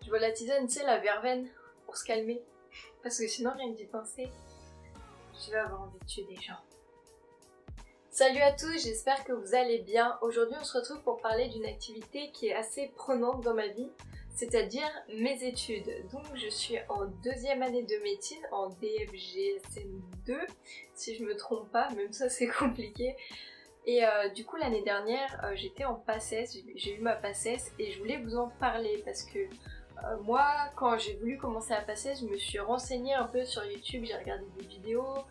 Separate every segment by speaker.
Speaker 1: Je bois la tisane, tu sais, la verveine, pour se calmer. Parce que sinon, rien que d'y penser, je vais avoir envie de tuer des gens. Salut à tous, j'espère que vous allez bien. Aujourd'hui, on se retrouve pour parler d'une activité qui est assez prenante dans ma vie, c'est-à-dire mes études. Donc, je suis en deuxième année de médecine, en DFGSM2, si je me trompe pas, même ça c'est compliqué. Et du coup, l'année dernière, j'étais en PACES, j'ai eu ma PACES et je voulais vous en parler parce que moi, quand j'ai voulu commencer à PACES, je me suis renseignée un peu sur YouTube, j'ai regardé des vidéos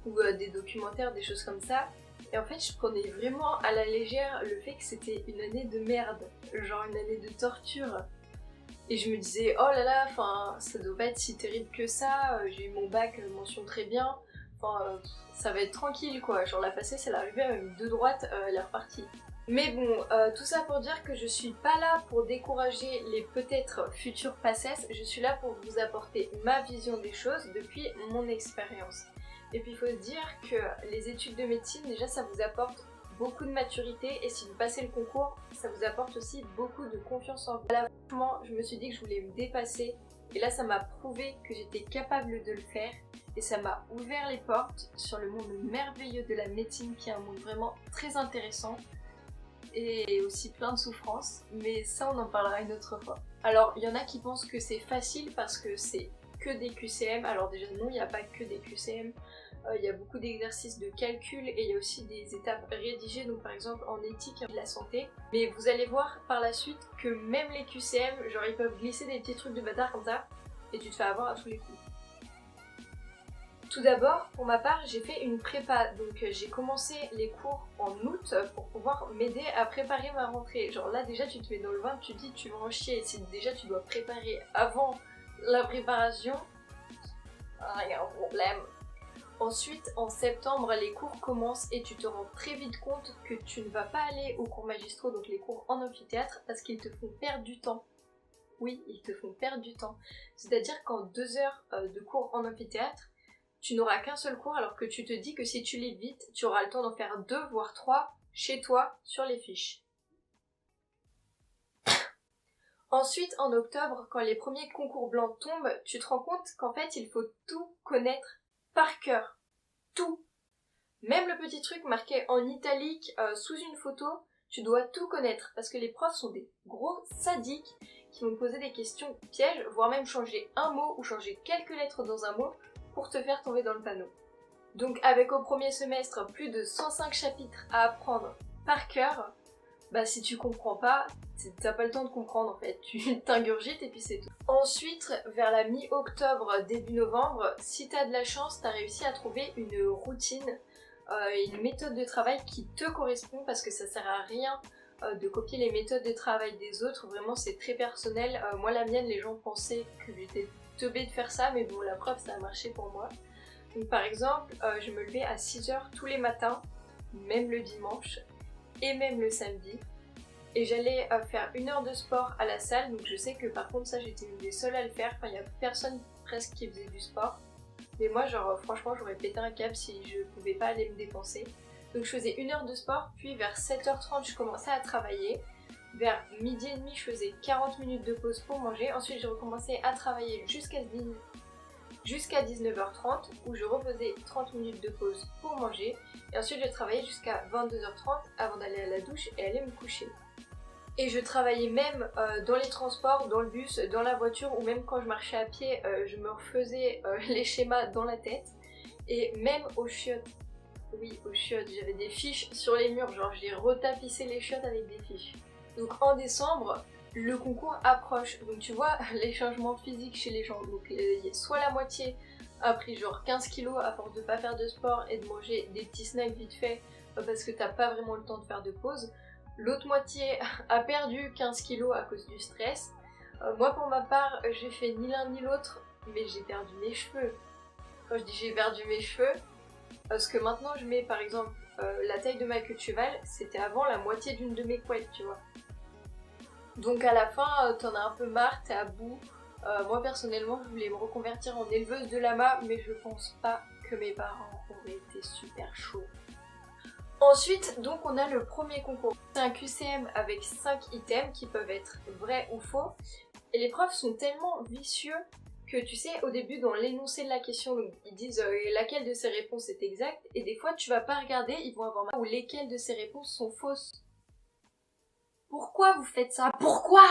Speaker 1: ou des documentaires, des choses comme ça. Et en fait, je prenais vraiment à la légère le fait que c'était une année de merde, genre une année de torture. Et je me disais, oh là là, enfin, ça doit pas être si terrible que ça, j'ai eu mon bac, mention très bien, enfin, ça va être tranquille quoi, genre la PACES elle arrivait avec deux droites, elle est repartie. Mais bon, tout ça pour dire que je suis pas là pour décourager les peut-être futurs PACES, je suis là pour vous apporter ma vision des choses depuis mon expérience. Et puis il faut se dire que les études de médecine, déjà ça vous apporte beaucoup de maturité et si vous passez le concours, ça vous apporte aussi beaucoup de confiance en vous. Là, franchement, je me suis dit que je voulais me dépasser et là ça m'a prouvé que j'étais capable de le faire et ça m'a ouvert les portes sur le monde merveilleux de la médecine qui est un monde vraiment très intéressant et aussi plein de souffrances, mais ça on en parlera une autre fois. Alors il y en a qui pensent que c'est facile parce que c'est que des QCM, alors déjà non, il n'y a pas que des QCM, il y a beaucoup d'exercices de calcul et il y a aussi des étapes rédigées, donc par exemple en éthique de la santé. Mais vous allez voir par la suite que même les QCM, genre ils peuvent glisser des petits trucs de bâtard comme ça et tu te fais avoir à tous les coups. Tout d'abord, pour ma part, j'ai fait une prépa, donc j'ai commencé les cours en août pour pouvoir m'aider à préparer ma rentrée. Genre là déjà tu te mets dans le bain, tu te dis tu vas en chier, si déjà tu dois préparer avant la préparation, il y a un problème. Ensuite, en septembre, les cours commencent et tu te rends très vite compte que tu ne vas pas aller aux cours magistraux, donc les cours en amphithéâtre, parce qu'ils te font perdre du temps. Oui, ils te font perdre du temps. C'est-à-dire qu'en 2 heures de cours en amphithéâtre, tu n'auras qu'un seul cours alors que tu te dis que si tu lis vite, tu auras le temps d'en faire 2 voire 3 chez toi sur les fiches. Ensuite, en octobre, quand les premiers concours blancs tombent, tu te rends compte qu'en fait, il faut tout connaître par cœur. Tout. Même le petit truc marqué en italique sous une photo, tu dois tout connaître parce que les profs sont des gros sadiques qui vont te poser des questions pièges, voire même changer un mot ou changer quelques lettres dans un mot pour te faire tomber dans le panneau. Donc avec au premier semestre plus de 105 chapitres à apprendre par cœur, bah si tu comprends pas, t'as pas le temps de comprendre en fait, tu t'ingurgites et puis c'est tout. Ensuite, vers la mi-octobre, début novembre, si t'as de la chance, t'as réussi à trouver une routine, une méthode de travail qui te correspond parce que ça sert à rien de copier les méthodes de travail des autres, vraiment c'est très personnel. Moi la mienne, les gens pensaient que j'étais teubée de faire ça, mais bon la preuve ça a marché pour moi. Donc par exemple, je me levais à 6h tous les matins, même le dimanche et même le samedi. Et j'allais faire 1 heure de sport à la salle, donc je sais que par contre ça j'étais une des seules à le faire, enfin il n'y a personne presque qui faisait du sport. Mais moi genre franchement j'aurais pété un câble si je pouvais pas aller me dépenser. Donc je faisais 1 heure de sport, puis vers 7h30 je commençais à travailler. Vers midi et demi je faisais 40 minutes de pause pour manger, ensuite j'ai recommencé à travailler jusqu'à 19h30 où je refaisais 30 minutes de pause pour manger. Et ensuite je travaillais jusqu'à 22h30 avant d'aller à la douche et aller me coucher. Et je travaillais même dans les transports, dans le bus, dans la voiture ou même quand je marchais à pied, je me refaisais les schémas dans la tête. Et même aux chiottes, oui aux chiottes, j'avais des fiches sur les murs, genre j'ai retapissé les chiottes avec des fiches. Donc en décembre, le concours approche, donc tu vois les changements physiques chez les gens. Donc soit la moitié a pris genre 15 kilos à force de pas faire de sport et de manger des petits snacks vite fait parce que t'as pas vraiment le temps de faire de pause. L'autre moitié a perdu 15 kilos à cause du stress. Moi pour ma part, j'ai fait ni l'un ni l'autre, mais j'ai perdu mes cheveux. Quand je dis j'ai perdu mes cheveux, parce que maintenant je mets par exemple la taille de ma queue de cheval, c'était avant la moitié d'une de mes couettes, tu vois. Donc à la fin, t'en as un peu marre, t'es à bout. Moi personnellement, je voulais me reconvertir en éleveuse de lamas, mais je pense pas que mes parents auraient été super chauds. Ensuite, donc on a le premier concours. C'est un QCM avec 5 items qui peuvent être vrais ou faux. Et les profs sont tellement vicieux que tu sais, au début dans l'énoncé de la question, donc, ils disent laquelle de ces réponses est exacte, et des fois tu vas pas regarder, ils vont avoir ou lesquelles de ces réponses sont fausses. Pourquoi vous faites ça? Pourquoi?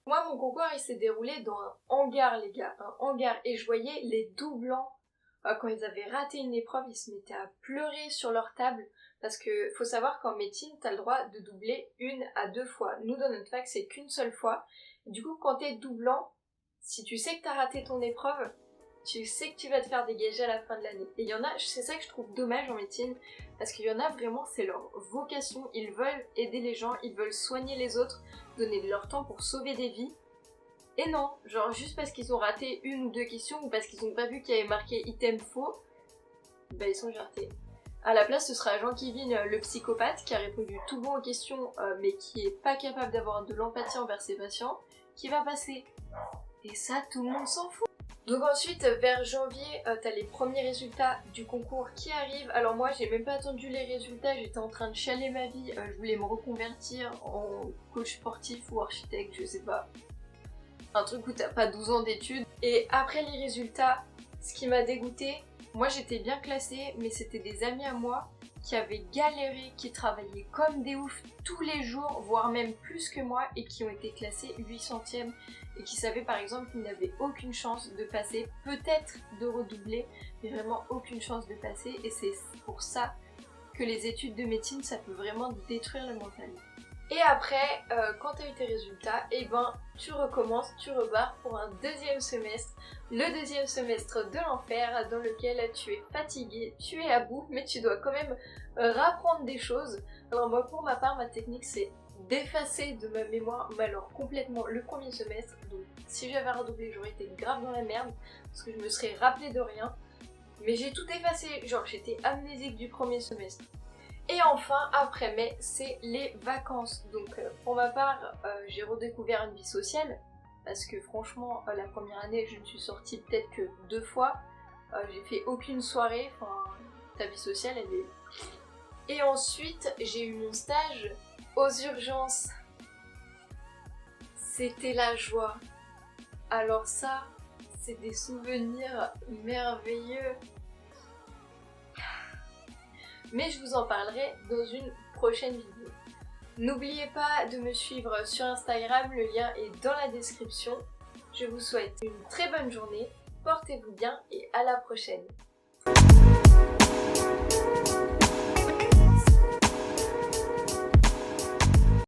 Speaker 1: Moi, mon concours, il s'est déroulé dans un hangar, les gars, un hangar, et je voyais les doublants, quand ils avaient raté une épreuve, ils se mettaient à pleurer sur leur table, parce que faut savoir qu'en médecine, t'as le droit de doubler 1 à 2 fois. Nous, dans notre fac, c'est qu'une seule fois. Du coup, quand t'es doublant, si tu sais que t'as raté ton épreuve, tu sais que tu vas te faire dégager à la fin de l'année. Et il y en a, c'est ça que je trouve dommage en médecine, parce qu'il y en a vraiment, c'est leur vocation, ils veulent aider les gens, ils veulent soigner les autres, donner de leur temps pour sauver des vies. Et non, genre juste parce qu'ils ont raté 1 ou 2 questions, ou parce qu'ils ont pas vu qu'il y avait marqué item faux, bah ils sont jartés. À la place, ce sera Jean-Kevin, le psychopathe, qui a répondu tout bon aux questions, mais qui est pas capable d'avoir de l'empathie envers ses patients, qui va passer. Et ça, tout le monde s'en fout. Donc ensuite, vers janvier, t'as les premiers résultats du concours qui arrivent. Alors moi, j'ai même pas attendu les résultats, j'étais en train de chialer ma vie. Je voulais me reconvertir en coach sportif ou architecte, je sais pas. Un truc où t'as pas 12 ans d'études. Et après les résultats, ce qui m'a dégoûtée, moi j'étais bien classée, mais c'était des amis à moi qui avaient galéré, qui travaillaient comme des oufs tous les jours, voire même plus que moi, et qui ont été classés 800e, et qui savaient par exemple qu'ils n'avaient aucune chance de passer, peut-être de redoubler, mais vraiment aucune chance de passer, et c'est pour ça que les études de médecine, ça peut vraiment détruire le mental. Et après, quand tu as eu tes résultats, et ben tu recommences, tu repars pour un deuxième semestre, le deuxième semestre de l'enfer, dans lequel tu es fatigué, tu es à bout, mais tu dois quand même rapprendre des choses. Alors moi, pour ma part, ma technique c'est d'effacer de ma mémoire, mais alors complètement, le premier semestre. Donc si j'avais redoublé, j'aurais été grave dans la merde, parce que je me serais rappelé de rien. Mais j'ai tout effacé, genre j'étais amnésique du premier semestre. Et enfin, après mai, c'est les vacances. Donc pour ma part, j'ai redécouvert une vie sociale, parce que franchement, la première année, je ne suis sortie peut-être que 2 fois. J'ai fait aucune soirée, enfin, ta vie sociale, elle est... Et ensuite, j'ai eu mon stage aux urgences. C'était la joie. Alors ça, c'est des souvenirs merveilleux. Mais je vous en parlerai dans une prochaine vidéo. N'oubliez pas de me suivre sur Instagram, le lien est dans la description. Je vous souhaite une très bonne journée, portez-vous bien et à la prochaine.